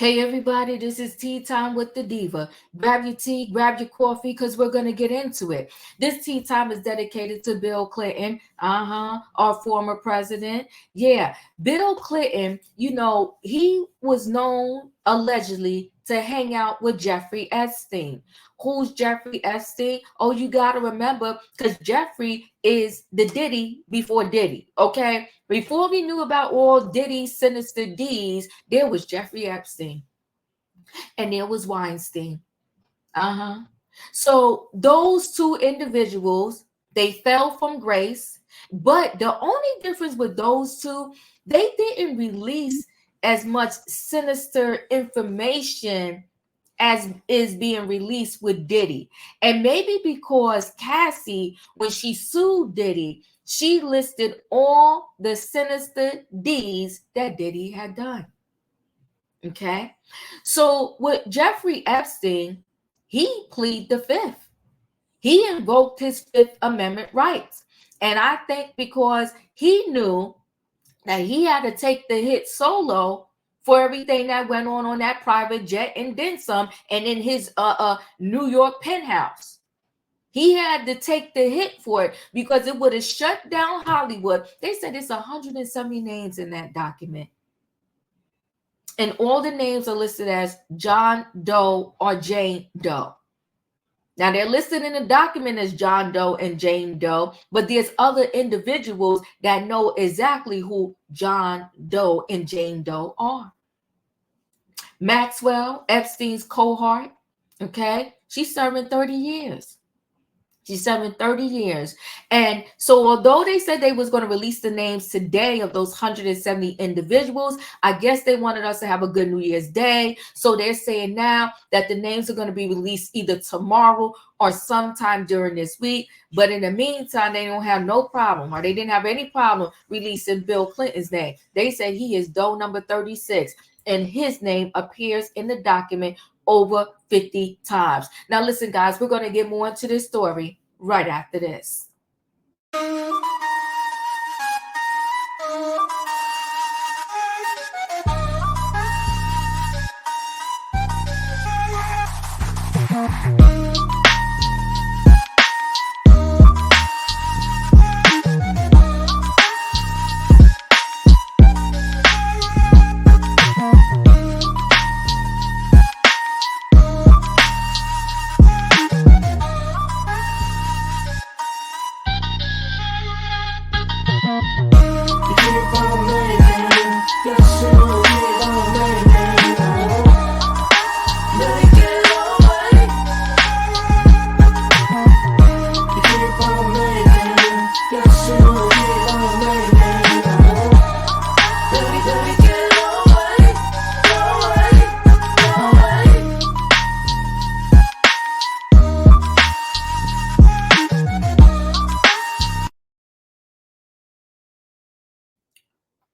Hey everybody, this is Tea Time with the Diva. Grab your tea, grab your coffee, because we're going to get into it. This tea time is dedicated to Bill Clinton, our former president. Yeah, Bill Clinton, he was known allegedly to hang out with Jeffrey Epstein. Who's Jeffrey Epstein? Oh, you got to remember, because Jeffrey is the Diddy before Diddy, okay? Before we knew about all Diddy's sinister deeds, there was Jeffrey Epstein and there was Weinstein. Uh-huh. So those two individuals, they fell from grace, but the only difference with those two, they didn't release as much sinister information as is being released with Diddy. And maybe because Cassie, when she sued Diddy, she listed all the sinister deeds that Diddy had done. Okay. So with Jeffrey Epstein, he pleaded the fifth. He invoked his Fifth Amendment rights. And I think because he knew that he had to take the hit solo for everything that went on that private jet and then some, and in his New York penthouse. He had to take the hit for it because it would have shut down Hollywood. They said it's 170 names in that document. And all the names are listed as John Doe or Jane Doe. Now, they're listed in the document as John Doe and Jane Doe, but there's other individuals that know exactly who John Doe and Jane Doe are. Maxwell, Epstein's cohort, okay? She's serving 30 years. She's serving 30 years. And so although they said they was going to release the names today of those 170 individuals, I guess they wanted us to have a good New Year's Day. So they're saying now that the names are going to be released either tomorrow or sometime during this week. But in the meantime, they don't have no problem, or they didn't have any problem releasing Bill Clinton's name. They said he is Doe number 36, and his name appears in the document over 50 times. Now, listen, guys, we're going to get more into this story right after this.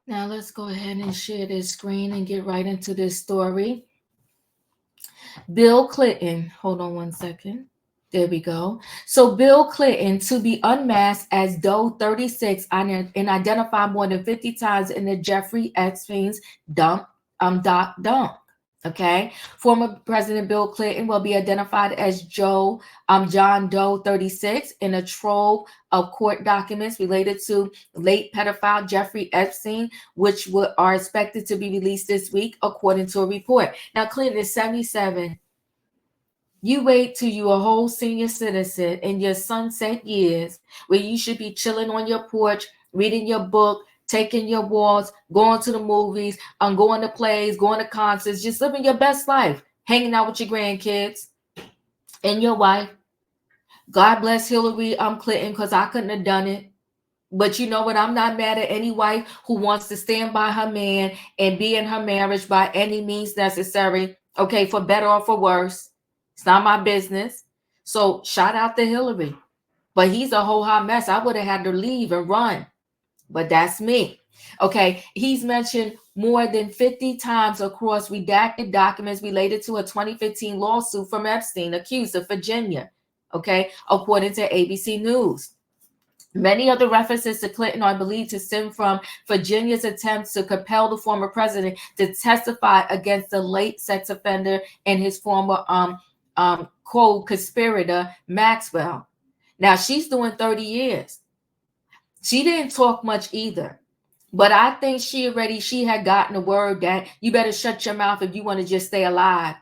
Now let's go ahead and share this screen and get right into this story. Bill Clinton, hold on one second. There we go. So Bill Clinton to be unmasked as Doe 36 and identified more than 50 times in the Jeffrey Epstein's dump. Okay. Former President Bill Clinton will be identified as John Doe 36 in a trove of court documents related to late pedophile Jeffrey Epstein, which are expected to be released this week, according to a report. Now, Clinton is 77. You wait till you're a whole senior citizen in your sunset years where you should be chilling on your porch, reading your book, taking your walks, going to the movies, going to plays, going to concerts, just living your best life, hanging out with your grandkids and your wife. God bless Hillary Clinton, because I couldn't have done it. But you know what? I'm not mad at any wife who wants to stand by her man and be in her marriage by any means necessary, okay, for better or for worse. It's not my business. So shout out to Hillary. But he's a whole hot mess. I would have had to leave and run. But that's me. Okay, he's mentioned more than 50 times across redacted documents related to a 2015 lawsuit from Epstein, accused of Virginia. Okay, according to ABC News. Many of the references to Clinton are believed to stem from Virginia's attempts to compel the former president to testify against the late sex offender and his former co-conspirator Maxwell. Now she's doing 30 years. She didn't talk much either. But I think she had gotten the word that you better shut your mouth if you want to just stay alive.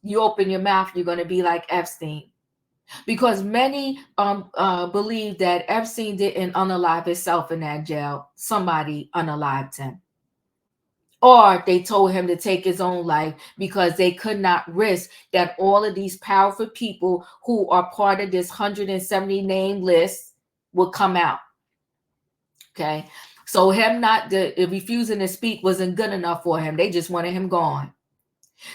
You open your mouth, you're going to be like Epstein. Because many believe that Epstein didn't unalive himself in that jail. Somebody unalived him. Or they told him to take his own life because they could not risk that all of these powerful people who are part of this 170 name list would come out. Okay. So him not refusing to speak wasn't good enough for him. They just wanted him gone.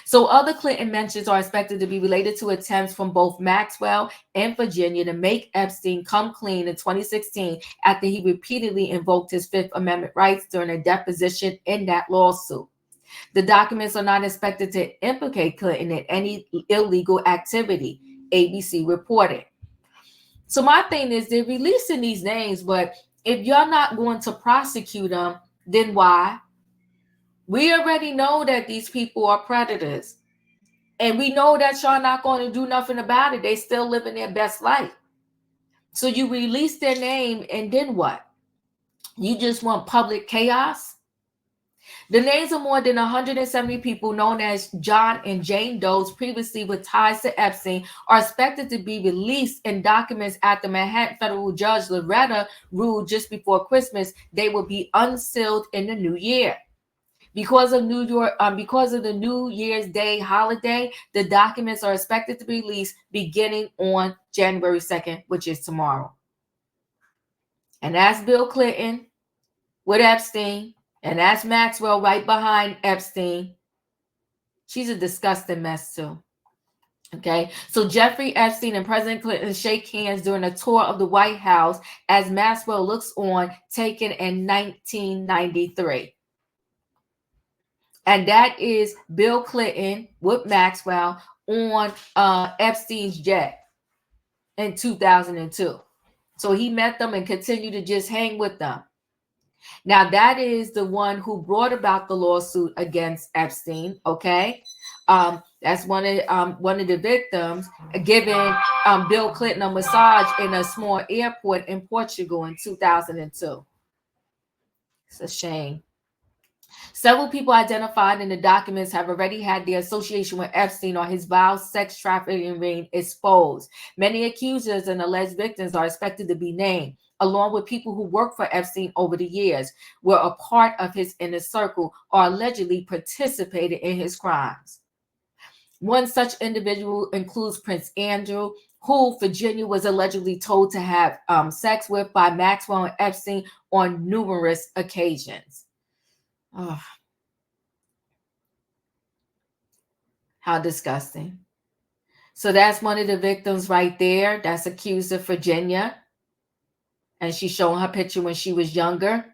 So other Clinton mentions are expected to be related to attempts from both Maxwell and Virginia to make Epstein come clean in 2016 after he repeatedly invoked his Fifth Amendment rights during a deposition in that lawsuit. The documents are not expected to implicate Clinton in any illegal activity, ABC reported. So my thing is they're releasing these names, but if you're not going to prosecute them, then why? We already know that these people are predators. And we know that y'all not going to do nothing about it. They still living their best life. So you release their name and then what? You just want public chaos? The names of more than 170 people known as John and Jane Does previously with ties to Epstein are expected to be released in documents after Manhattan federal judge Loretta ruled just before Christmas they will be unsealed in the new year. Because of the New Year's Day holiday, the documents are expected to be released beginning on January 2nd, which is tomorrow. And that's Bill Clinton with Epstein, and that's Maxwell right behind Epstein. She's a disgusting mess too. Okay, so Jeffrey Epstein and President Clinton shake hands during a tour of the White House as Maxwell looks on, taken in 1993. And that is Bill Clinton with Maxwell on Epstein's jet in 2002. So he met them and continued to just hang with them. Now that is the one who brought about the lawsuit against Epstein. Okay, that's one of the victims giving Bill Clinton a massage in a small airport in Portugal in 2002. It's a shame. Several people identified in the documents have already had their association with Epstein or his vile sex trafficking ring exposed. Many accusers and alleged victims are expected to be named, along with people who worked for Epstein over the years, were a part of his inner circle, or allegedly participated in his crimes. One such individual includes Prince Andrew, who Virginia was allegedly told to have sex with by Maxwell and Epstein on numerous occasions. Oh, how disgusting. So that's one of the victims right there. That's accuser Virginia. And she's showing her picture when she was younger.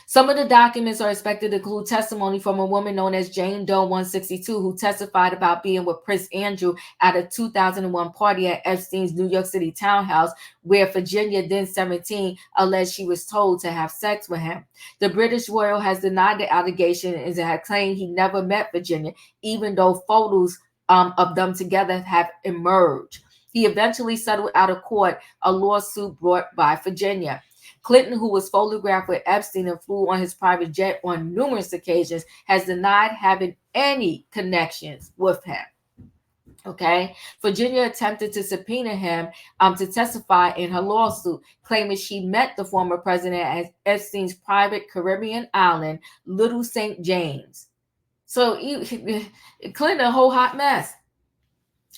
Some of the documents are expected to include testimony from a woman known as Jane Doe 162, who testified about being with Prince Andrew at a 2001 party at Epstein's New York City townhouse, where Virginia, then 17, alleged she was told to have sex with him. The British royal has denied the allegation and had claimed he never met Virginia, even though photos of them together have emerged. He eventually settled out of court a lawsuit brought by Virginia. Clinton, who was photographed with Epstein and flew on his private jet on numerous occasions, has denied having any connections with him. Okay, Virginia attempted to subpoena him to testify in her lawsuit, claiming she met the former president at Epstein's private Caribbean island, Little St. James. So Clinton, a whole hot mess.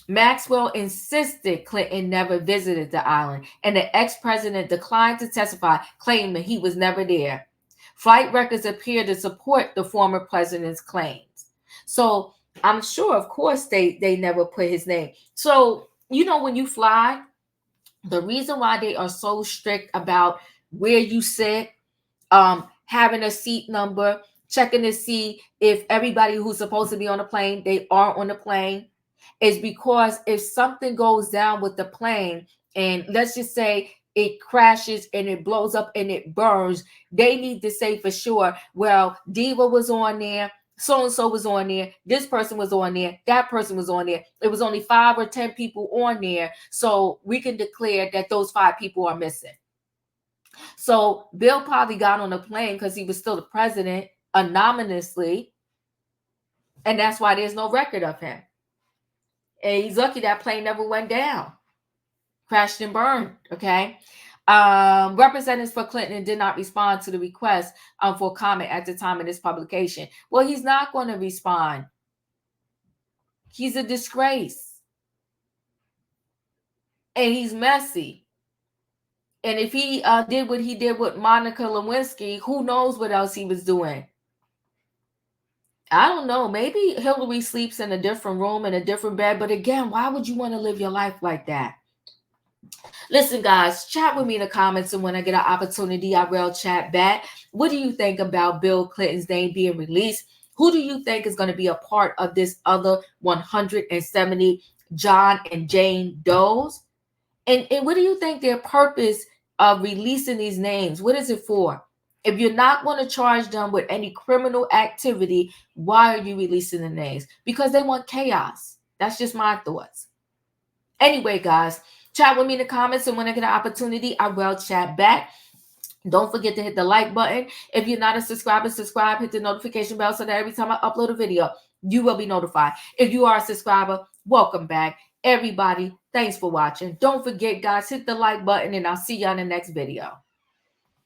Maxwell insisted Clinton never visited the island, and the ex-president declined to testify, claiming he was never there. Flight records appear to support the former president's claims. So I'm sure, of course, they never put his name. So, when you fly, the reason why they are so strict about where you sit, having a seat number, checking to see if everybody who's supposed to be on the plane, they are on the plane, is because if something goes down with the plane, and let's just say it crashes and it blows up and it burns, they need to say for sure, well, Diva was on there, so and so was on there, this person was on there, that person was on there. It was only 5 or 10 people on there, so we can declare that those 5 people are missing. So Bill probably got on a plane because he was still the president anonymously, and that's why there's no record of him. And he's lucky that plane never went down, crashed and burned. Okay. Representatives for Clinton did not respond to the request for comment at the time of this publication. Well, he's not going to respond. He's a disgrace. And he's messy. And if he did what he did with Monica Lewinsky, who knows what else he was doing? I don't know. Maybe Hillary sleeps in a different room, in a different bed. But again, why would you want to live your life like that? Listen, guys, chat with me in the comments, and when I get an opportunity, I will chat back. What do you think about Bill Clinton's name being released? Who do you think is going to be a part of this other 170 John and Jane Does? And what do you think their purpose of releasing these names? What is it for? If you're not going to charge them with any criminal activity, why are you releasing the names? Because they want chaos. That's just my thoughts. Anyway, guys, chat with me in the comments, and when I get an opportunity, I will chat back. Don't forget to hit the like button. If you're not a subscriber, subscribe, hit the notification bell so that every time I upload a video, you will be notified. If you are a subscriber, welcome back. Everybody, thanks for watching. Don't forget, guys, hit the like button, and I'll see you on the next video.